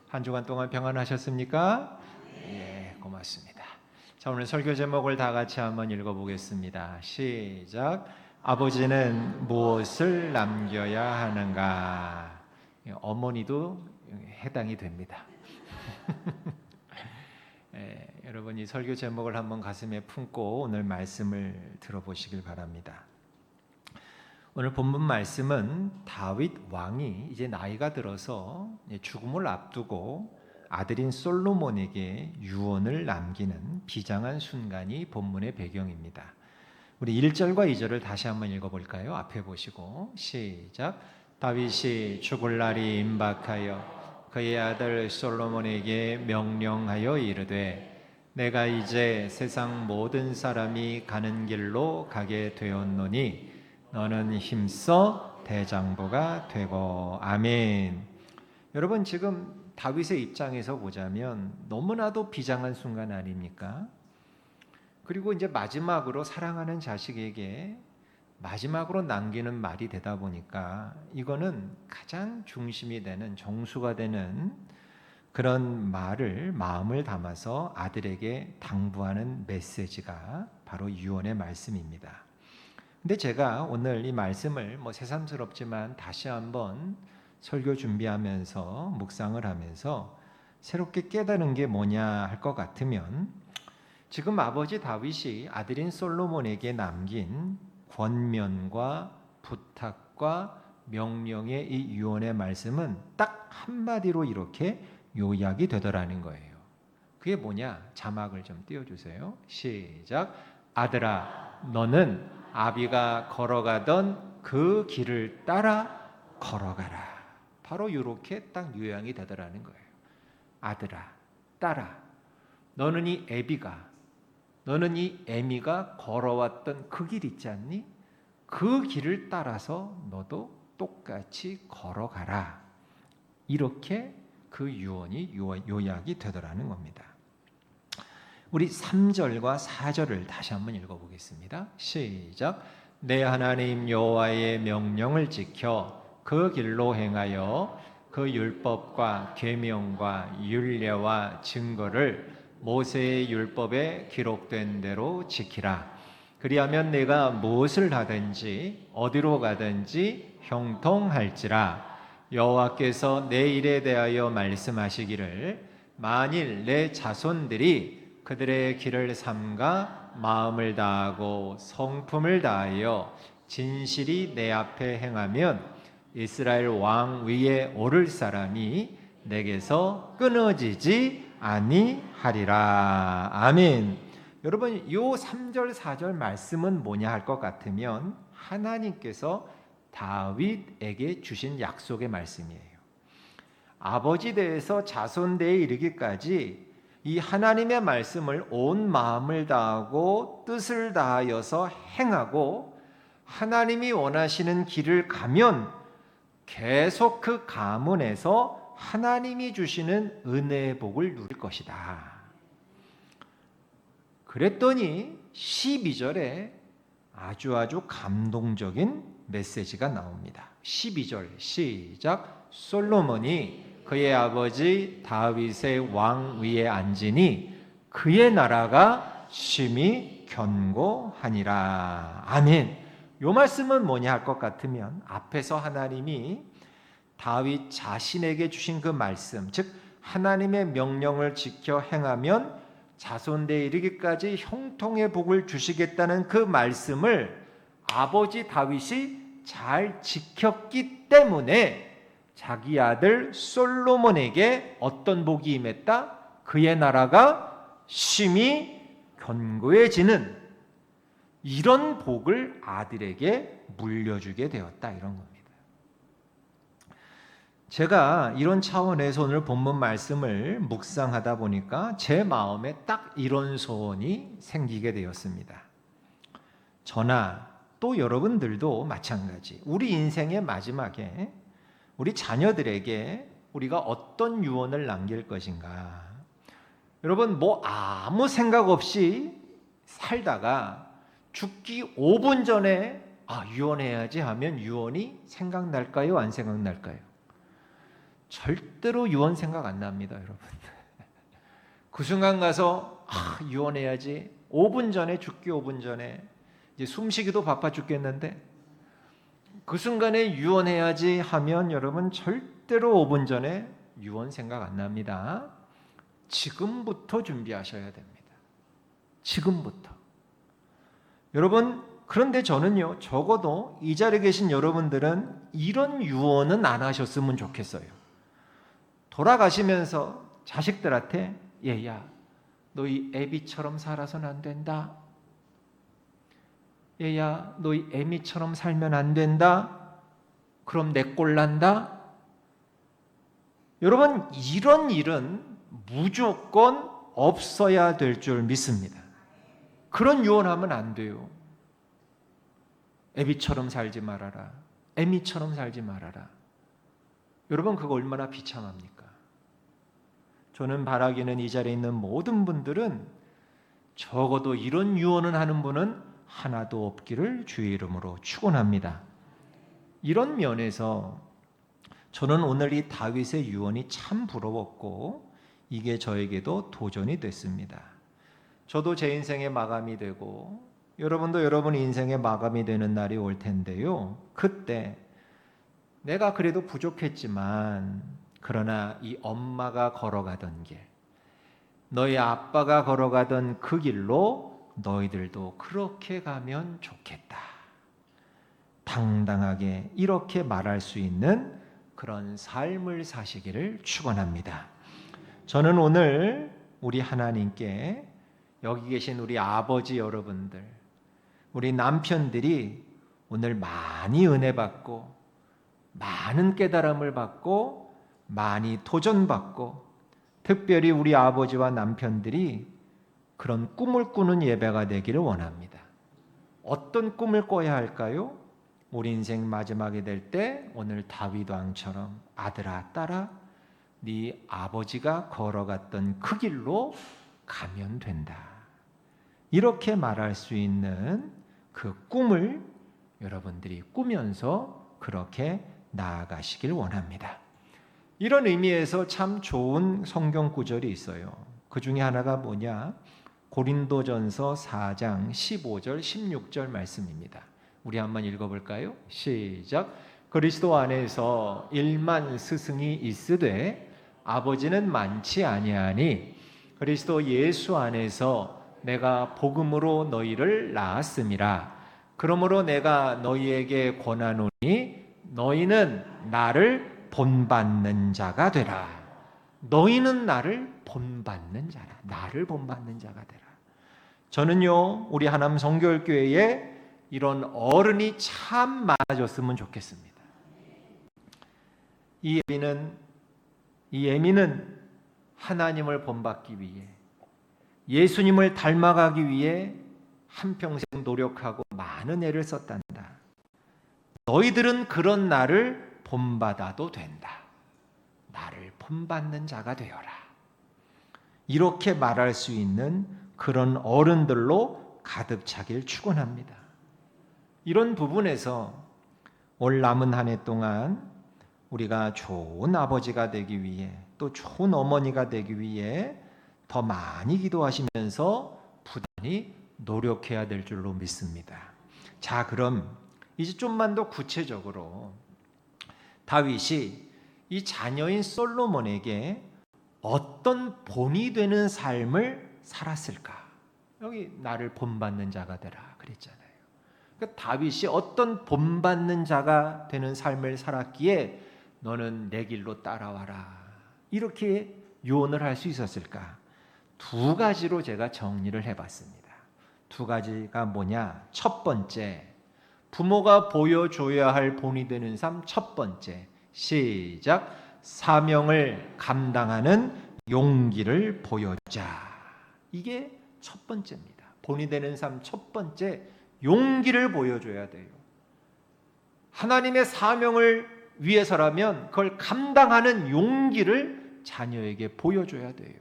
한 주간 동안 평안하셨습니까? 예, 고맙습니다. 자, 오늘 설교 제목을 다 같이 한번 읽어보겠습니다. 시작. 아버지는 무엇을 남겨야 하는가? 어머니도 해당이 됩니다. 여러분 이 설교 제목을 한번 가슴에 품고 오늘 말씀을 들어보시길 바랍니다. 오늘 본문 말씀은 다윗 왕이 이제 나이가 들어서 죽음을 앞두고 아들인 솔로몬에게 유언을 남기는 비장한 순간이 본문의 배경입니다. 우리 1절과 2절을 다시 한번 읽어볼까요? 앞에 보시고 시작. 다윗이 죽을 날이 임박하여 그의 아들 솔로몬에게 명령하여 이르되 내가 이제 세상 모든 사람이 가는 길로 가게 되었노니 너는 힘써 대장부가 되고. 아멘. 여러분 지금 다윗의 입장에서 보자면 너무나도 비장한 순간 아닙니까? 그리고 이제 마지막으로 사랑하는 자식에게 마지막으로 남기는 말이 되다 보니까 이거는 가장 중심이 되는 정수가 되는 그런 말을 마음을 담아서 아들에게 당부하는 메시지가 바로 유언의 말씀입니다. 근데 제가 오늘 이 말씀을 새삼스럽지만 다시 한번 설교 준비하면서 묵상을 하면서 새롭게 깨달은 게 뭐냐 할 것 같으면 지금 아버지 다윗이 아들인 솔로몬에게 남긴 권면과 부탁과 명령의 이 유언의 말씀은 딱 한마디로 이렇게 요약이 되더라는 거예요. 그게 뭐냐? 자막을 좀 띄워주세요. 시작. 아들아, 너는 아비가 걸어가던 그 길을 따라 걸어가라. 바로 이렇게 딱 요약이 되더라는 거예요. 아들아, 따라. 너는 이 에미가 걸어왔던 그 길 있지 않니? 그 길을 따라서 너도 똑같이 걸어가라. 이렇게 그 유언이 요약이 되더라는 겁니다. 우리 3절과 4절을 다시 한번 읽어보겠습니다. 시작. 내 하나님 여호와의 명령을 지켜 그 길로 행하여 그 율법과 계명과 율례와 증거를 모세의 율법에 기록된 대로 지키라. 그리하면 내가 무엇을 하든지 어디로 가든지 형통할지라. 여호와께서 내 일에 대하여 말씀하시기를 만일 내 자손들이 그들의 길을 삼가 마음을 다하고 성품을 다하여 진실이 내 앞에 행하면 이스라엘 왕 위에 오를 사람이 내게서 끊어지지 아니하리라. 아멘. 여러분 이 3절 4절 말씀은 뭐냐 할 것 같으면 하나님께서 다윗에게 주신 약속의 말씀이에요. 아버지 대에서 자손 대에 이르기까지 이 하나님의 말씀을 온 마음을 다하고 뜻을 다하여서 행하고 하나님이 원하시는 길을 가면 계속 그 가문에서 하나님이 주시는 은혜의 복을 누릴 것이다. 그랬더니 12절에 아주 감동적인 메시지가 나옵니다. 12절 시작. 솔로몬이 그의 아버지 다윗의 왕 위에 앉으니 그의 나라가 심히 견고하니라. 아멘. 요 말씀은 뭐냐 할 것 같으면 앞에서 하나님이 다윗 자신에게 주신 그 말씀, 즉 하나님의 명령을 지켜 행하면 자손대에 이르기까지 형통의 복을 주시겠다는 그 말씀을 아버지 다윗이 잘 지켰기 때문에 자기 아들 솔로몬에게 어떤 복이 임했다? 그의 나라가 심히 견고해지는 이런 복을 아들에게 물려주게 되었다. 이런 겁니다. 제가 이런 차원에서 오늘 본문 말씀을 묵상하다 보니까 제 마음에 딱 이런 소원이 생기게 되었습니다. 저나 또 여러분들도 마찬가지. 우리 인생의 마지막에 우리 자녀들에게 우리가 어떤 유언을 남길 것인가? 여러분 아무 생각 없이 살다가 죽기 5분 전에 유언해야지 하면 유언이 생각날까요? 안 생각날까요? 절대로 유언 생각 안 납니다, 여러분. 그 순간 가서 유언해야지. 5분 전에 죽기 5분 전에 이제 숨쉬기도 바빠 죽겠는데 그 순간에 유언해야지 하면 여러분 절대로 5분 전에 유언 생각 안 납니다. 지금부터 준비하셔야 됩니다. 지금부터. 여러분, 그런데 저는요, 적어도 이 자리에 계신 여러분들은 이런 유언은 안 하셨으면 좋겠어요. 돌아가시면서 자식들한테 얘야, 너희 애비처럼 살아서는 안 된다. 얘야, 너희 애미처럼 살면 안 된다. 그럼 내 꼴 난다. 여러분, 이런 일은 무조건 없어야 될 줄 믿습니다. 그런 유언하면 안 돼요. 애비처럼 살지 말아라. 애미처럼 살지 말아라. 여러분, 그거 얼마나 비참합니까? 저는 바라기는 이 자리에 있는 모든 분들은 적어도 이런 유언을 하는 분은 하나도 없기를 주의 이름으로 축원합니다. 이런 면에서 저는 오늘 이 다윗의 유언이 참 부러웠고 이게 저에게도 도전이 됐습니다. 저도 제 인생의 마감이 되고 여러분도 여러분의 인생의 마감이 되는 날이 올 텐데요. 그때 내가 그래도 부족했지만 그러나 이 엄마가 걸어가던 길, 너희 아빠가 걸어가던 그 길로 너희들도 그렇게 가면 좋겠다. 당당하게 이렇게 말할 수 있는 그런 삶을 사시기를 축원합니다. 저는 오늘 우리 하나님께 여기 계신 우리 아버지 여러분들, 우리 남편들이 오늘 많이 은혜 받고 많은 깨달음을 받고 많이 도전받고 특별히 우리 아버지와 남편들이 그런 꿈을 꾸는 예배가 되기를 원합니다. 어떤 꿈을 꿔야 할까요? 우리 인생 마지막이 될 때 오늘 다윗 왕처럼 아들아 딸아 네 아버지가 걸어갔던 그 길로 가면 된다. 이렇게 말할 수 있는 그 꿈을 여러분들이 꾸면서 그렇게 나아가시길 원합니다. 이런 의미에서 참 좋은 성경 구절이 있어요. 그 중에 하나가 뭐냐? 고린도전서 4장 15절 16절 말씀입니다. 우리 한번 읽어볼까요? 시작. 그리스도 안에서 1만 스승이 있으되 아버지는 많지 아니하니 그리스도 예수 안에서 내가 복음으로 너희를 낳았음이라. 그러므로 내가 너희에게 권하노니 너희는 나를 본받는 자가 되라. 너희는 나를 본받는 자라. 나를 본받는 자가 되라. 저는요, 우리 하남 성결교회에 이런 어른이 참 많아졌으면 좋겠습니다. 이 애미는 하나님을 본받기 위해 예수님을 닮아가기 위해 한평생 노력하고 많은 애를 썼단다. 너희들은 그런 나를 본받아도 된다. 나를 본받는 자가 되어라. 이렇게 말할 수 있는 그런 어른들로 가득 차길 축원합니다. 이런 부분에서 올 남은 한 해 동안 우리가 좋은 아버지가 되기 위해 또 좋은 어머니가 되기 위해 더 많이 기도하시면서 부단히 노력해야 될 줄로 믿습니다. 자, 그럼 이제 좀만 더 구체적으로 다윗이 이 자녀인 솔로몬에게 어떤 본이 되는 삶을 살았을까? 여기 나를 본받는 자가 되라 그랬잖아요. 그러니까 다윗이 어떤 본받는 자가 되는 삶을 살았기에 너는 내 길로 따라와라 이렇게 유언을 할 수 있었을까? 두 가지로 제가 정리를 해봤습니다. 두 가지가 뭐냐? 첫 번째, 부모가 보여줘야 할 본이 되는 삶. 첫 번째, 시작. 사명을 감당하는 용기를 보여주자. 이게 첫 번째입니다. 본이 되는 삶 첫 번째, 용기를 보여줘야 돼요. 하나님의 사명을 위해서라면 그걸 감당하는 용기를 자녀에게 보여줘야 돼요.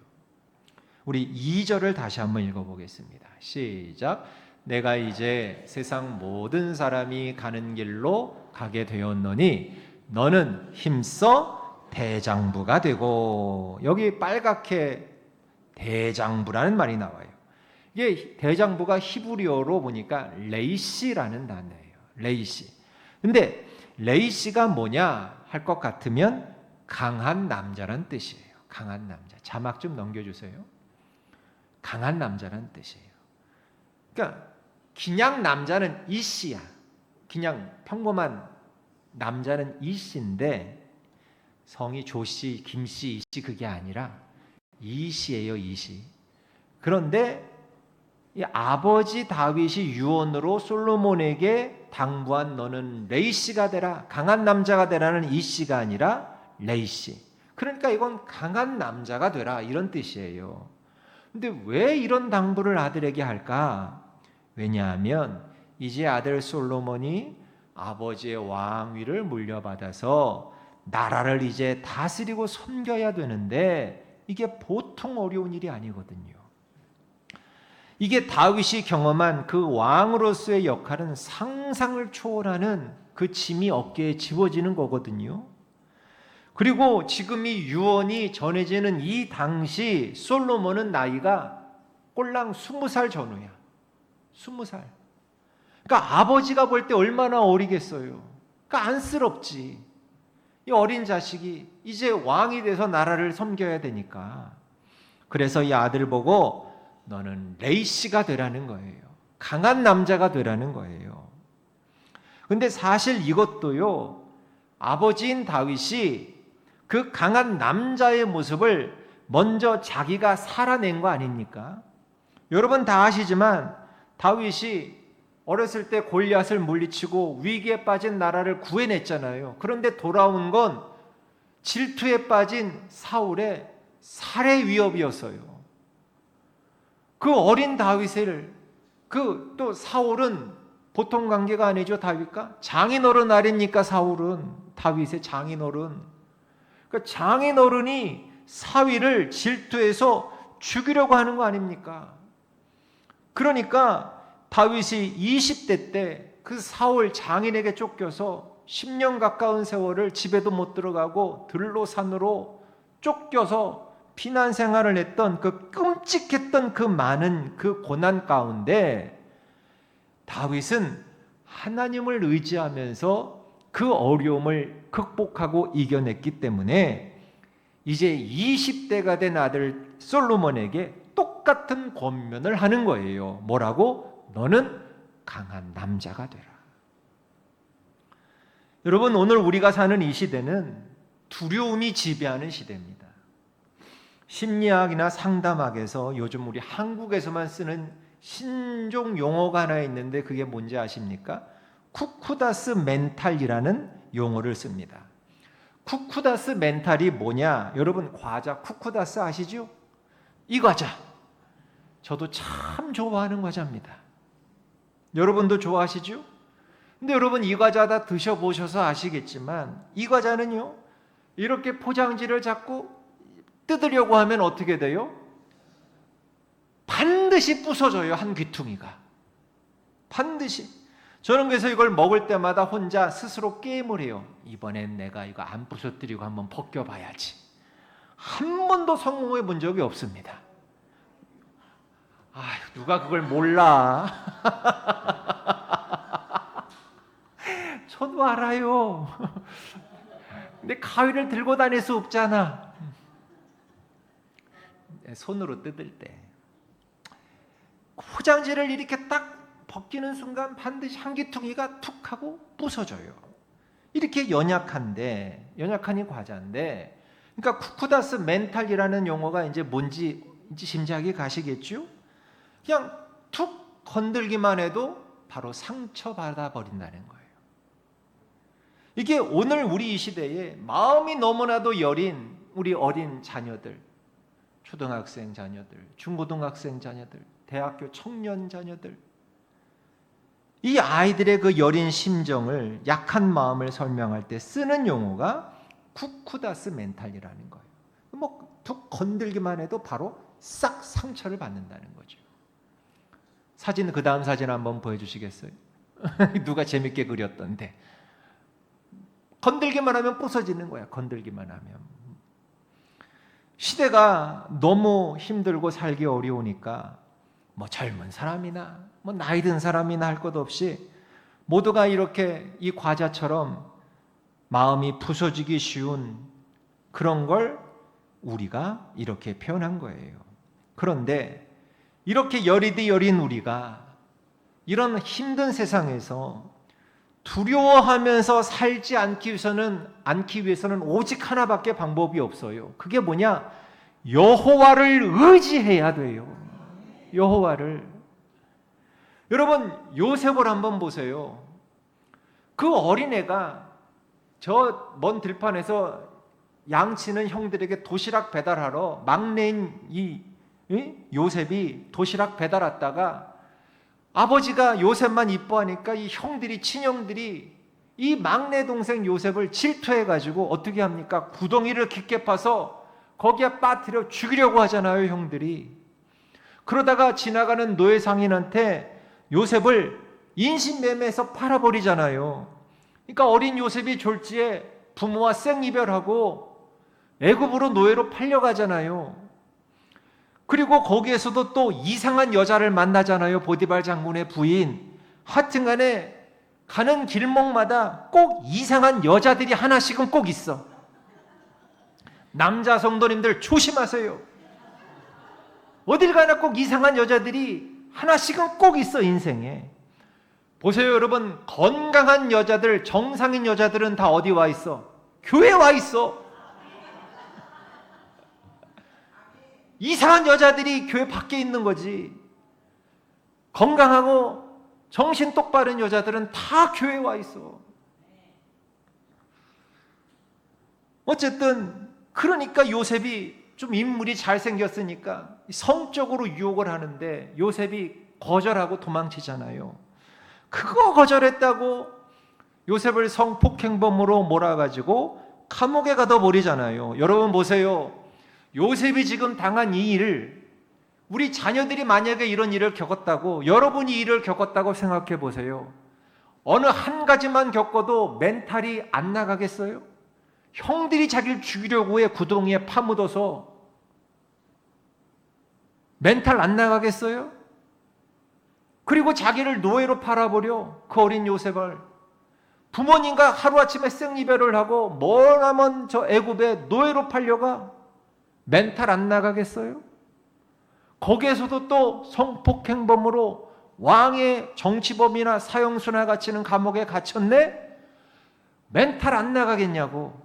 우리 2절을 다시 한번 읽어보겠습니다. 시작. 내가 이제 세상 모든 사람이 가는 길로 가게 되었노니 너는 힘써 대장부가 되고, 여기 빨갛게 대장부라는 말이 나와요. 이게 대장부가 히브리어로 보니까 레이시라는 단어예요. 레이시. 근데 레이시가 뭐냐 할 것 같으면 강한 남자란 뜻이에요. 강한 남자. 자막 좀 넘겨주세요. 강한 남자란 뜻이에요. 그러니까 그냥 남자는 이씨야. 그냥 평범한 남자는 이씨인데 성이 조씨, 김씨, 이씨 그게 아니라 이씨예요. 이씨. 그런데 이 아버지 다윗이 유언으로 솔로몬에게 당부한 너는 레이씨가 되라, 강한 남자가 되라는 이씨가 아니라 레이씨. 그러니까 이건 강한 남자가 되라 이런 뜻이에요. 근데 왜 이런 당부를 아들에게 할까? 왜냐하면 이제 아들 솔로몬이 아버지의 왕위를 물려받아서 나라를 이제 다스리고 섬겨야 되는데 이게 보통 어려운 일이 아니거든요. 이게 다윗이 경험한 그 왕으로서의 역할은 상상을 초월하는 그 짐이 어깨에 지워지는 거거든요. 그리고 지금 이 유언이 전해지는 이 당시 솔로몬은 나이가 꼴랑 20살 전후야. 20살. 그러니까 아버지가 볼 때 얼마나 어리겠어요. 그러니까 안쓰럽지. 이 어린 자식이 이제 왕이 돼서 나라를 섬겨야 되니까. 그래서 이 아들 보고 너는 레이시가 되라는 거예요. 강한 남자가 되라는 거예요. 근데 사실 이것도요, 아버지인 다윗이 그 강한 남자의 모습을 먼저 자기가 살아낸 거 아닙니까? 여러분 다 아시지만 다윗이 어렸을 때 골리앗을 물리치고 위기에 빠진 나라를 구해냈잖아요. 그런데 돌아온 건 질투에 빠진 사울의 살해 위협이었어요. 그 어린 다윗을 또 사울은 보통 관계가 아니죠. 다윗과 장인어른 아닙니까? 사울은 다윗의 장인어른. 그러니까 장인어른이 사위를 질투해서 죽이려고 하는 거 아닙니까? 그러니까 다윗이 20대 때 그 사울 장인에게 쫓겨서 10년 가까운 세월을 집에도 못 들어가고 들로 산으로 쫓겨서 피난 생활을 했던 그 끔찍했던 그 많은 그 고난 가운데 다윗은 하나님을 의지하면서 그 어려움을 극복하고 이겨냈기 때문에 이제 20대가 된 아들 솔로몬에게 똑같은 권면을 하는 거예요. 뭐라고? 너는 강한 남자가 되라. 여러분, 오늘 우리가 사는 이 시대는 두려움이 지배하는 시대입니다. 심리학이나 상담학에서 요즘 우리 한국에서만 쓰는 신종 용어가 하나 있는데 그게 뭔지 아십니까? 쿠쿠다스 멘탈이라는 용어를 씁니다. 쿠쿠다스 멘탈이 뭐냐? 여러분 과자 쿠쿠다스 아시죠? 이 과자. 저도 참 좋아하는 과자입니다. 여러분도 좋아하시죠? 근데 여러분 이 과자 다 드셔보셔서 아시겠지만 이 과자는요, 이렇게 포장지를 잡고 뜯으려고 하면 어떻게 돼요? 반드시 부서져요. 한 귀퉁이가. 반드시. 저는 그래서 이걸 먹을 때마다 혼자 스스로 게임을 해요. 이번엔 내가 이거 안 부서뜨리고 한번 벗겨봐야지. 한 번도 성공해 본 적이 없습니다. 아휴, 누가 그걸 몰라. 저도 알아요. 근데 가위를 들고 다닐 수 없잖아. 손으로 뜯을 때 포장지를 이렇게 딱 벗기는 순간 반드시 한 귀퉁이가 툭 하고 부서져요. 이렇게 연약한 이 과자인데, 그러니까 쿠쿠다스 멘탈이라는 용어가 이제 뭔지 짐작이 가시겠죠? 그냥 툭 건들기만 해도 바로 상처받아 버린다는 거예요. 이게 오늘 우리 이 시대에 마음이 너무나도 여린 우리 어린 자녀들, 초등학생 자녀들, 중고등학생 자녀들, 대학교 청년 자녀들, 이 아이들의 그 여린 심정을, 약한 마음을 설명할 때 쓰는 용어가 쿠쿠다스 멘탈이라는 거예요. 뭐 툭 건들기만 해도 바로 싹 상처를 받는다는 거죠. 사진, 그 다음 사진 한번 보여주시겠어요? 누가 재밌게 그렸던데. 건들기만 하면 부서지는 거야. 건들기만 하면. 시대가 너무 힘들고 살기 어려우니까 뭐 젊은 사람이나 뭐 나이 든 사람이나 할 것 없이 모두가 이렇게 이 과자처럼 마음이 부서지기 쉬운 그런 걸 우리가 이렇게 표현한 거예요. 그런데 이렇게 여리디 여린 우리가 이런 힘든 세상에서 두려워하면서 살지 않기 위해서는 오직 하나밖에 방법이 없어요. 그게 뭐냐? 여호와를 의지해야 돼요. 여호와를. 여러분, 요셉을 한번 보세요. 그 어린애가 저 먼 들판에서 양치는 형들에게 도시락 배달하러 막내인 이 요셉이 도시락 배달 왔다가 아버지가 요셉만 이뻐하니까 이 형들이, 친형들이 이 막내 동생 요셉을 질투해가지고 어떻게 합니까? 구덩이를 깊게 파서 거기에 빠뜨려 죽이려고 하잖아요, 형들이. 그러다가 지나가는 노예 상인한테 요셉을 인신매매해서 팔아버리잖아요. 그러니까 어린 요셉이 졸지에 부모와 생이별하고 애굽으로 노예로 팔려가잖아요. 그리고 거기에서도 또 이상한 여자를 만나잖아요. 보디발 장군의 부인. 하여튼간에 가는 길목마다 꼭 이상한 여자들이 하나씩은 꼭 있어. 남자 성도님들 조심하세요. 어딜 가나 꼭 이상한 여자들이 하나씩은 꼭 있어, 인생에. 보세요, 여러분. 건강한 여자들, 정상인 여자들은 다 어디 와 있어? 교회 와 있어. 이상한 여자들이 교회 밖에 있는 거지. 건강하고 정신 똑바른 여자들은 다 교회에 와 있어. 어쨌든 그러니까 요셉이 좀 인물이 잘생겼으니까 성적으로 유혹을 하는데 요셉이 거절하고 도망치잖아요. 그거 거절했다고 요셉을 성폭행범으로 몰아가지고 감옥에 가둬 버리잖아요. 여러분 보세요. 요셉이 지금 당한 이 일을 우리 자녀들이 만약에 이런 일을 겪었다고, 여러분이 이 일을 겪었다고 생각해 보세요. 어느 한 가지만 겪어도 멘탈이 안 나가겠어요? 형들이 자기를 죽이려고 해 구덩이에 파묻어서 멘탈 안 나가겠어요? 그리고 자기를 노예로 팔아버려, 그 어린 요셉을. 부모님과 하루아침에 생이별을 하고 머나먼 저 애굽에 노예로 팔려가. 멘탈 안 나가겠어요? 거기에서도 또 성폭행범으로 왕의 정치범이나 사형수나 갇히는 감옥에 갇혔네? 멘탈 안 나가겠냐고.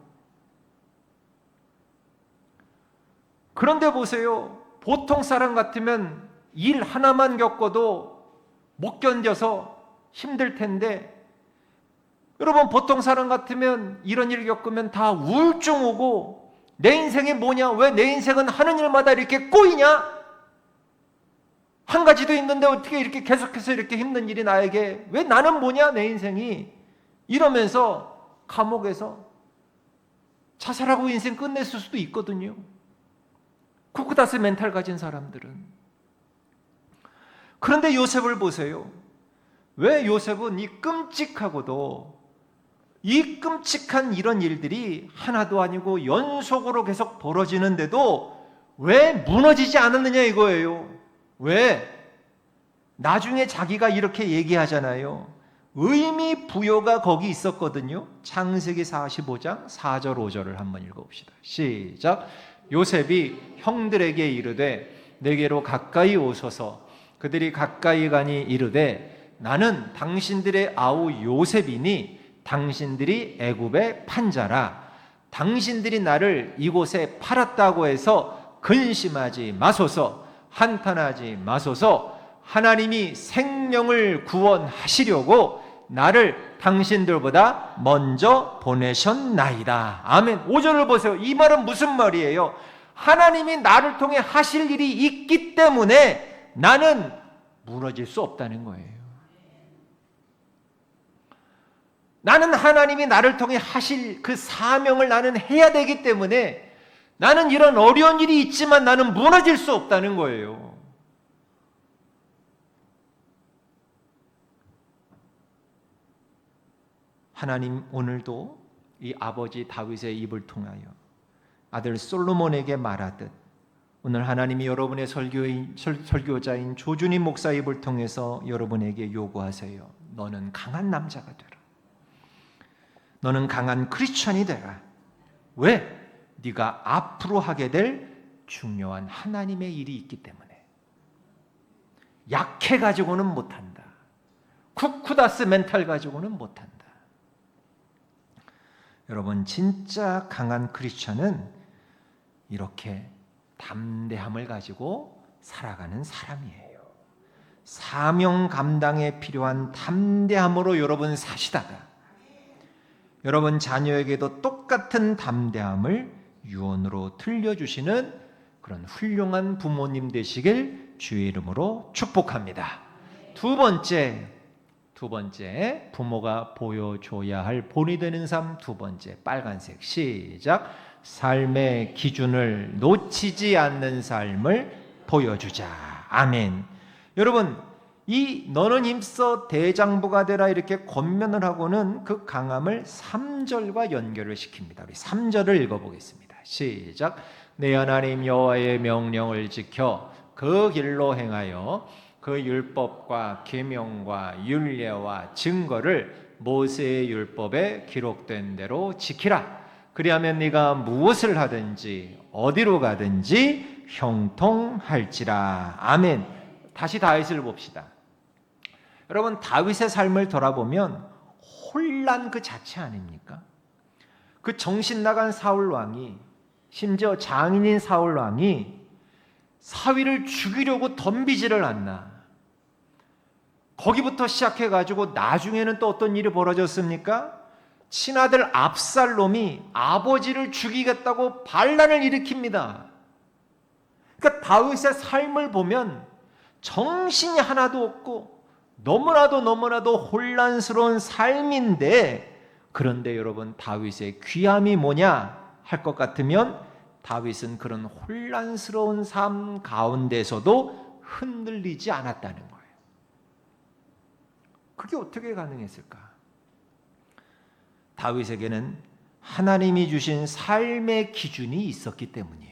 그런데 보세요. 보통 사람 같으면 일 하나만 겪어도 못 견뎌서 힘들 텐데, 여러분 보통 사람 같으면 이런 일 겪으면 다 우울증 오고, 내 인생이 뭐냐? 왜 내 인생은 하는 일마다 이렇게 꼬이냐? 한 가지도 있는데 어떻게 이렇게 계속해서 이렇게 힘든 일이 나에게, 왜 나는 뭐냐? 내 인생이. 이러면서 감옥에서 자살하고 인생 끝냈을 수도 있거든요. 쿠쿠다스 멘탈 가진 사람들은. 그런데 요셉을 보세요. 왜 요셉은 이 끔찍하고도, 이 끔찍한 이런 일들이 하나도 아니고 연속으로 계속 벌어지는데도 왜 무너지지 않았느냐 이거예요. 왜? 나중에 자기가 이렇게 얘기하잖아요. 의미 부여가 거기 있었거든요. 창세기 45장 4절 5절을 한번 읽어봅시다. 시작. 요셉이 형들에게 이르되 내게로 가까이 오소서. 그들이 가까이 가니 이르되 나는 당신들의 아우 요셉이니 당신들이 애굽의 판자라. 당신들이 나를 이곳에 팔았다고 해서 근심하지 마소서. 한탄하지 마소서. 하나님이 생명을 구원하시려고 나를 당신들보다 먼저 보내셨나이다. 아멘. 5절을 보세요. 이 말은 무슨 말이에요? 하나님이 나를 통해 하실 일이 있기 때문에 나는 무너질 수 없다는 거예요. 나는 하나님이 나를 통해 하실 그 사명을 나는 해야 되기 때문에 나는 이런 어려운 일이 있지만 나는 무너질 수 없다는 거예요. 하나님 오늘도 이 아버지 다윗의 입을 통하여 아들 솔로몬에게 말하듯 오늘 하나님이 여러분의 설교자인 조준희 목사 입을 통해서 여러분에게 요구하세요. 너는 강한 남자가 되라. 너는 강한 크리스천이 되라. 왜? 네가 앞으로 하게 될 중요한 하나님의 일이 있기 때문에. 약해가지고는 못한다. 쿠쿠다스 멘탈 가지고는 못한다. 여러분, 진짜 강한 크리스천은 이렇게 담대함을 가지고 살아가는 사람이에요. 사명 감당에 필요한 담대함으로 여러분 사시다가 여러분 자녀에게도 똑같은 담대함을 유언으로 들려주시는 그런 훌륭한 부모님 되시길 주의 이름으로 축복합니다. 두 번째, 부모가 보여줘야 할 본이 되는 삶. 두 번째, 빨간색 시작. 삶의 기준을 놓치지 않는 삶을 보여주자. 아멘. 여러분, 이 너는 힘써 대장부가 되라 이렇게 권면을 하고는 그 강함을 3절과 연결을 시킵니다. 우리 3절을 읽어보겠습니다. 시작. 내 하나님 여호와의 명령을 지켜 그 길로 행하여 그 율법과 계명과 율례와 증거를 모세의 율법에 기록된 대로 지키라. 그리하면 네가 무엇을 하든지 어디로 가든지 형통할지라. 아멘. 다시 다윗을 봅시다. 여러분, 다윗의 삶을 돌아보면 혼란 그 자체 아닙니까? 그 정신 나간 사울 왕이, 심지어 장인인 사울 왕이 사위를 죽이려고 덤비지를 않나. 거기부터 시작해가지고 나중에는 또 어떤 일이 벌어졌습니까? 친아들 압살롬이 아버지를 죽이겠다고 반란을 일으킵니다. 그러니까 다윗의 삶을 보면 정신이 하나도 없고 너무나도 혼란스러운 삶인데, 그런데 여러분, 다윗의 귀함이 뭐냐 할 것 같으면 다윗은 그런 혼란스러운 삶 가운데서도 흔들리지 않았다는 거예요. 그게 어떻게 가능했을까? 다윗에게는 하나님이 주신 삶의 기준이 있었기 때문이에요.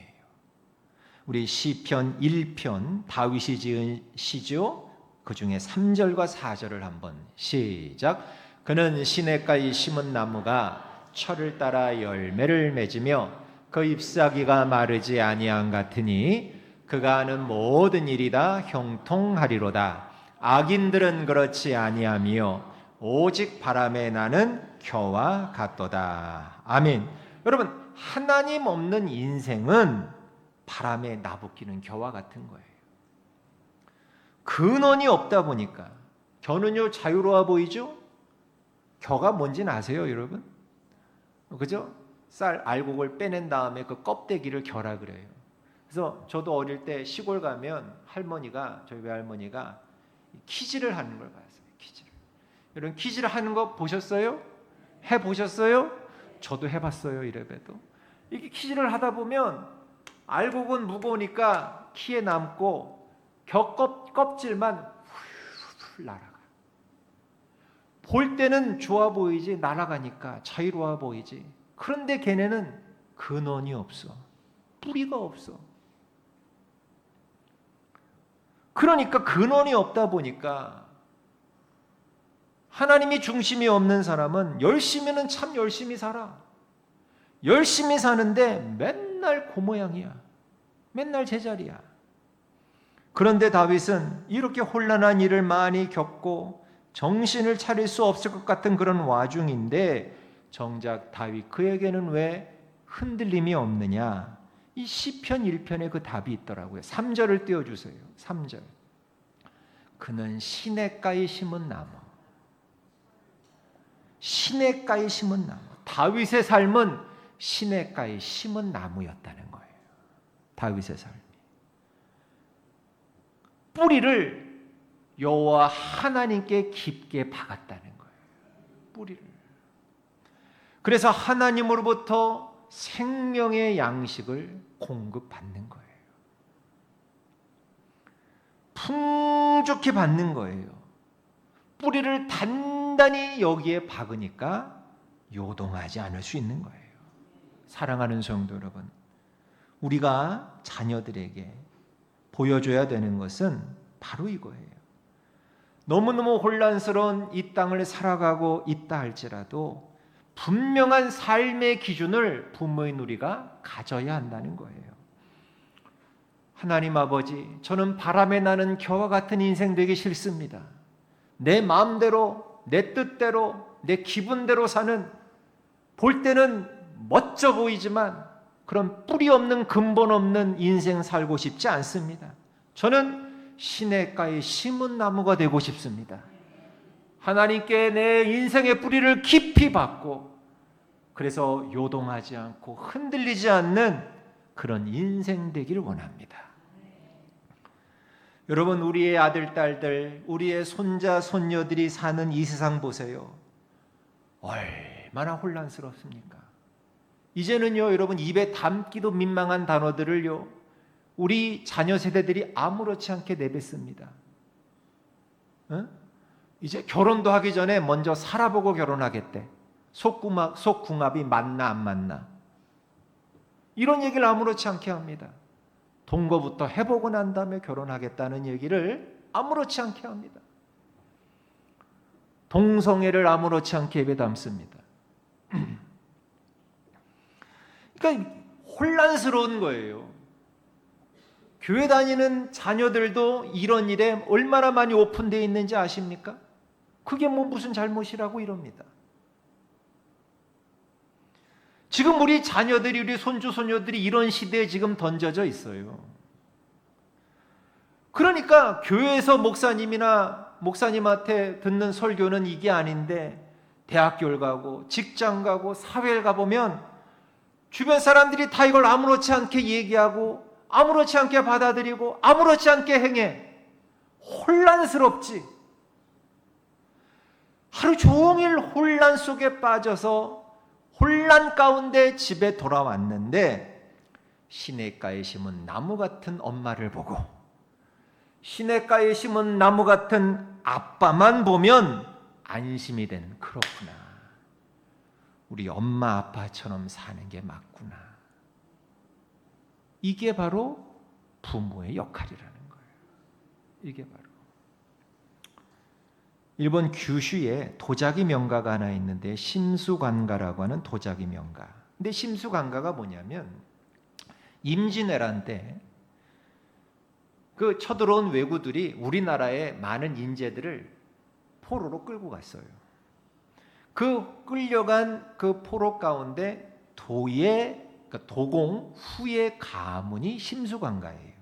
우리 시편 1편 다윗이 지은 시죠. 그 중에 3절과 4절을 한번 시작. 그는 시냇가에 심은 나무가 철을 따라 열매를 맺으며 그 잎사귀가 마르지 아니한 같으니 그가 하는 모든 일이 다 형통하리로다. 악인들은 그렇지 아니하며 오직 바람에 나는 겨와 같도다. 아멘. 여러분, 하나님 없는 인생은 바람에 나부끼는 겨와 같은 거예요. 근원이 없다 보니까 겨는요 자유로워 보이죠? 겨가 뭔지는 아세요, 여러분? 그죠? 쌀 알곡을 빼낸 다음에 그 껍데기를 겨라 그래요. 그래서 저도 어릴 때 시골 가면 할머니가, 저희 외할머니가 키질을 하는 걸 봤어요. 키질을. 여러분, 키질을 하는 거 보셨어요? 해보셨어요? 저도 해봤어요. 이래봬도 이게 키질을 하다 보면 알곡은 무거우니까 키에 남고 겨 껍질만 훌훌 날아가. 볼 때는 좋아 보이지, 날아가니까 자유로워 보이지. 그런데 걔네는 근원이 없어. 뿌리가 없어. 그러니까 근원이 없다 보니까 하나님이 중심이 없는 사람은 열심히는 참 열심히 살아. 열심히 사는데 맨날 그 모양이야. 맨날 제자리야. 그런데 다윗은 이렇게 혼란한 일을 많이 겪고 정신을 차릴 수 없을 것 같은 그런 와중인데 정작 다윗 그에게는 왜 흔들림이 없느냐? 이 시편 1편에 그 답이 있더라고요. 3절을 띄워주세요. 3절. 그는 시냇가에 심은 나무. 시냇가에 심은 나무. 다윗의 삶은 시냇가에 심은 나무였다는 거예요. 다윗의 삶이. 뿌리를 여호와 하나님께 깊게 박았다는 거예요. 뿌리를. 그래서 하나님으로부터 생명의 양식을 공급받는 거예요. 풍족히 받는 거예요. 뿌리를 단단히 여기에 박으니까 요동하지 않을 수 있는 거예요. 사랑하는 성도 여러분, 우리가 자녀들에게 보여줘야 되는 것은 바로 이거예요. 너무너무 혼란스러운 이 땅을 살아가고 있다 할지라도 분명한 삶의 기준을 부모인 우리가 가져야 한다는 거예요. 하나님 아버지, 저는 바람에 나는 겨와 같은 인생 되기 싫습니다. 내 마음대로, 내 뜻대로, 내 기분대로 사는, 볼 때는 멋져 보이지만 그런 뿌리 없는 근본 없는 인생 살고 싶지 않습니다. 저는 시냇가에 심은 나무가 되고 싶습니다. 하나님께 내 인생의 뿌리를 깊이 박고, 그래서 요동하지 않고 흔들리지 않는 그런 인생 되기를 원합니다. 여러분, 우리의 아들, 딸들, 우리의 손자, 손녀들이 사는 이 세상 보세요. 얼마나 혼란스럽습니까? 이제는요, 여러분, 입에 담기도 민망한 단어들을요, 우리 자녀 세대들이 아무렇지 않게 내뱉습니다. 이제 결혼도 하기 전에 먼저 살아보고 결혼하겠대. 속궁합이 맞나 안 맞나, 이런 얘기를 아무렇지 않게 합니다. 동거부터 해보고 난 다음에 결혼하겠다는 얘기를 아무렇지 않게 합니다. 동성애를 아무렇지 않게 입에 담습니다. 그러니까 혼란스러운 거예요. 교회 다니는 자녀들도 이런 일에 얼마나 많이 오픈되어 있는지 아십니까? 그게 뭐 무슨 잘못이라고 이럽니다. 지금 우리 자녀들이, 우리 손주, 손녀들이 이런 시대에 지금 던져져 있어요. 그러니까 교회에서 목사님이나 목사님한테 듣는 설교는 이게 아닌데, 대학교를 가고 직장 가고 사회를 가보면 주변 사람들이 다 이걸 아무렇지 않게 얘기하고 아무렇지 않게 받아들이고 아무렇지 않게 행해. 혼란스럽지. 하루 종일 혼란 속에 빠져서 혼란 가운데 집에 돌아왔는데, 시냇가에 심은 나무 같은 엄마를 보고 시냇가에 심은 나무 같은 아빠만 보면 안심이 되는, 그렇구나, 우리 엄마 아빠처럼 사는 게 맞구나. 이게 바로 부모의 역할이라는 거예요. 이게 바로. 일본 규슈에 도자기 명가가 하나 있는데, 심수관가라고 하는 도자기 명가. 근데 심수관가가 뭐냐면, 임진왜란 때 그 쳐들어온 왜구들이 우리나라의 많은 인재들을 포로로 끌고 갔어요. 그 끌려간 그 포로 가운데 그러니까 도공 후의 가문이 심수관가예요.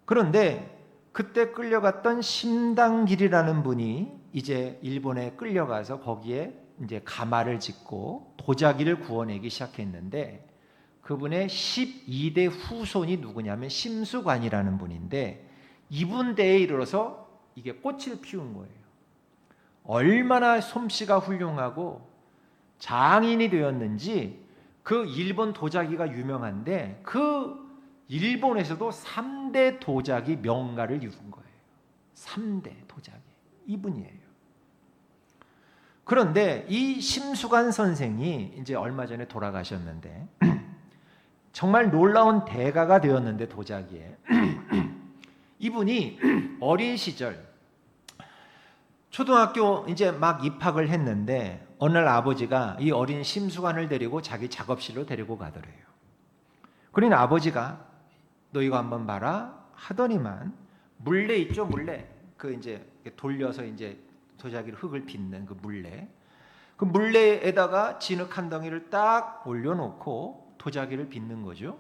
그런데 그때 끌려갔던 심당길이라는 분이 이제 일본에 끌려가서 거기에 이제 가마를 짓고 도자기를 구워내기 시작했는데, 그분의 12대 후손이 누구냐면 심수관이라는 분인데, 이분 때에 이르러서 이게 꽃을 피운 거예요. 얼마나 솜씨가 훌륭하고 장인이 되었는지, 그 일본 도자기가 유명한데 그 일본에서도 3대 도자기 명가를 이룬 거예요. 3대 도자기, 이분이에요. 그런데 이 심수관 선생이 이제 얼마 전에 돌아가셨는데 정말 놀라운 대가가 되었는데, 도자기에 이분이 어린 시절 초등학교 이제 막 입학을 했는데, 어느 날 아버지가 이 어린 심수관을 데리고 자기 작업실로 데리고 가더래요. 그러니 아버지가 너 이거 한번 봐라 하더니만, 물레 있죠, 물레. 그 이제 돌려서 이제 도자기를 흙을 빚는 그 물레. 그 물레에다가 진흙 한 덩이를 딱 올려놓고 도자기를 빚는 거죠.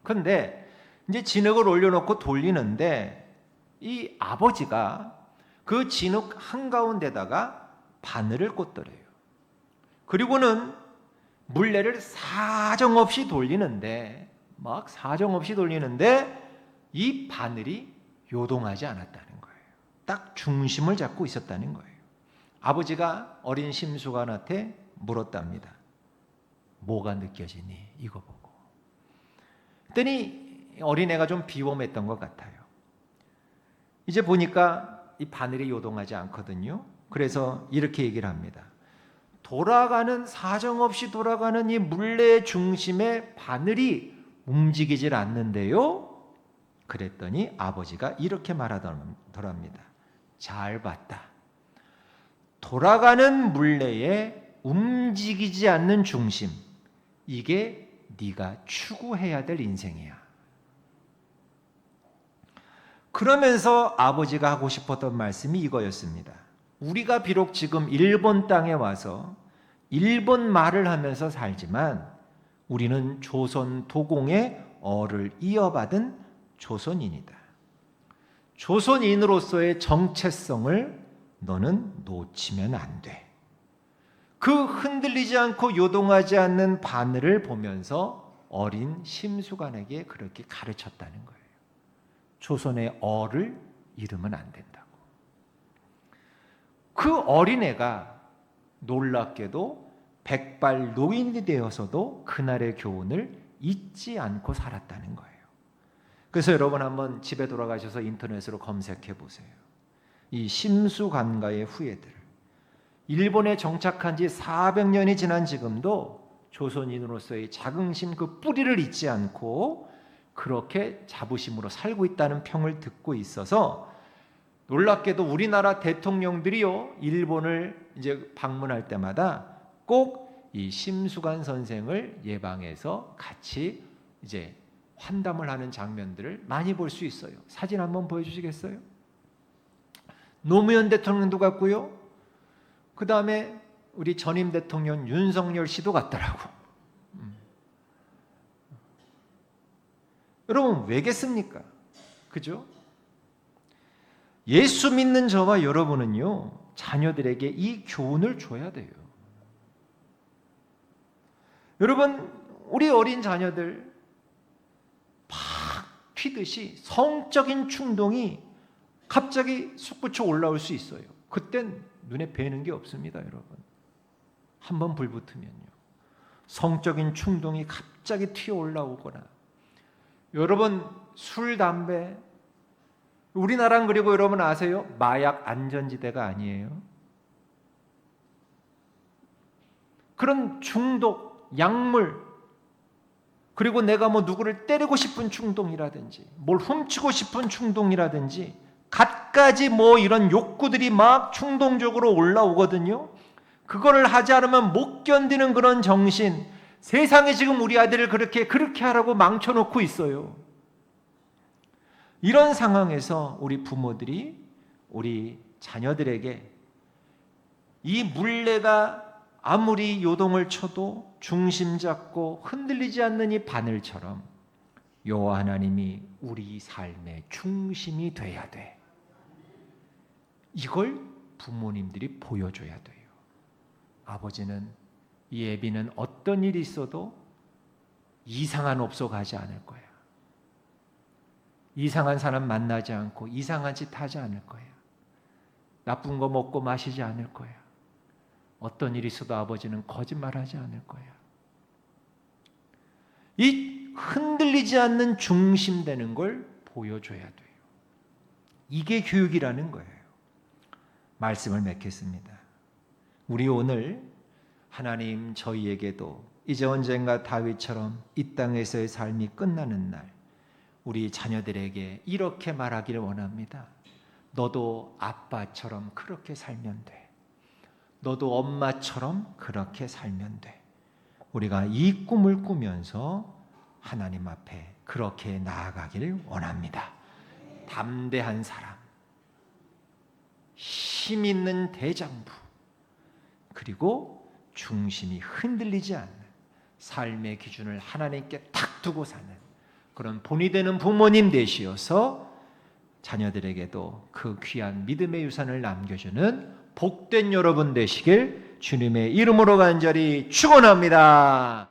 그런데 이제 진흙을 올려놓고 돌리는데, 이 아버지가 그 진흙 한가운데다가 바늘을 꽂더래요. 그리고는 물레를 사정없이 돌리는데, 막 사정없이 돌리는데 이 바늘이 요동하지 않았다는 거예요. 딱 중심을 잡고 있었다는 거예요. 아버지가 어린 심수관한테 물었답니다. 뭐가 느껴지니? 이거 보고. 그랬더니 어린애가 좀 비범했던 것 같아요. 이제 보니까 이 바늘이 요동하지 않거든요. 그래서 이렇게 얘기를 합니다. 사정없이 돌아가는 이 물레의 중심의 바늘이 움직이질 않는데요. 그랬더니 아버지가 이렇게 말하더랍니다. 잘 봤다. 돌아가는 물레에 움직이지 않는 중심, 이게 네가 추구해야 될 인생이야. 그러면서 아버지가 하고 싶었던 말씀이 이거였습니다. 우리가 비록 지금 일본 땅에 와서 일본 말을 하면서 살지만 우리는 조선 도공의 어를 이어받은 조선인이다. 조선인으로서의 정체성을 너는 놓치면 안 돼. 그 흔들리지 않고 요동하지 않는 바늘을 보면서 어린 심수관에게 그렇게 가르쳤다는 거예요. 조선의 어를 잃으면 안 된다고. 그 어린애가 놀랍게도 백발 노인이 되어서도 그날의 교훈을 잊지 않고 살았다는 거예요. 그래서 여러분 한번 집에 돌아가셔서 인터넷으로 검색해 보세요. 이 심수관가의 후예들, 일본에 정착한 지 400년이 지난 지금도 조선인으로서의 자긍심 그 뿌리를 잊지 않고 그렇게 자부심으로 살고 있다는 평을 듣고 있어서 놀랍게도 우리나라 대통령들이요, 일본을 이제 방문할 때마다 꼭 이 심수관 선생을 예방해서 같이 이제 환담을 하는 장면들을 많이 볼 수 있어요. 사진 한번 보여주시겠어요? 노무현 대통령도 갔고요. 그 다음에 우리 전임 대통령 윤석열 씨도 갔더라고. 여러분 왜겠습니까? 그죠? 예수 믿는 저와 여러분은요, 자녀들에게 이 교훈을 줘야 돼요. 여러분, 우리 어린 자녀들 팍 튀듯이 성적인 충동이 갑자기 솟구쳐 올라올 수 있어요. 그땐 눈에 뵈는 게 없습니다, 여러분. 한번 불 붙으면요, 성적인 충동이 갑자기 튀어 올라오거나, 여러분 술, 담배, 우리나라는 그리고 여러분 아세요? 마약 안전지대가 아니에요. 그런 중독, 약물, 그리고 내가 뭐 누구를 때리고 싶은 충동이라든지 뭘 훔치고 싶은 충동이라든지 갖가지 뭐 이런 욕구들이 막 충동적으로 올라오거든요. 그거를 하지 않으면 못 견디는 그런 정신, 세상에 지금 우리 아들을 그렇게 하라고 망쳐놓고 있어요. 이런 상황에서 우리 부모들이 우리 자녀들에게 이 물레가 아무리 요동을 쳐도 중심 잡고 흔들리지 않는 이 바늘처럼 여호와 하나님이 우리 삶의 중심이 돼야 돼. 이걸 부모님들이 보여줘야 돼요. 아버지는, 이 애비는 어떤 일이 있어도 이상한 업소 가지 않을 거야. 이상한 사람 만나지 않고 이상한 짓 하지 않을 거야. 나쁜 거 먹고 마시지 않을 거야. 어떤 일이 있어도 아버지는 거짓말하지 않을 거야. 이 흔들리지 않는 중심되는 걸 보여줘야 돼요. 이게 교육이라는 거예요. 말씀을 맺겠습니다. 우리 오늘 하나님 저희에게도 이제 언젠가 다윗처럼 이 땅에서의 삶이 끝나는 날 우리 자녀들에게 이렇게 말하기를 원합니다. 너도 아빠처럼 그렇게 살면 돼. 너도 엄마처럼 그렇게 살면 돼. 우리가 이 꿈을 꾸면서 하나님 앞에 그렇게 나아가기를 원합니다. 담대한 사람, 힘 있는 대장부, 그리고 중심이 흔들리지 않는 삶의 기준을 하나님께 탁 두고 사는 그런 본이 되는 부모님 되시어서 자녀들에게도 그 귀한 믿음의 유산을 남겨주는 복된 여러분 되시길 주님의 이름으로 간절히 축원합니다.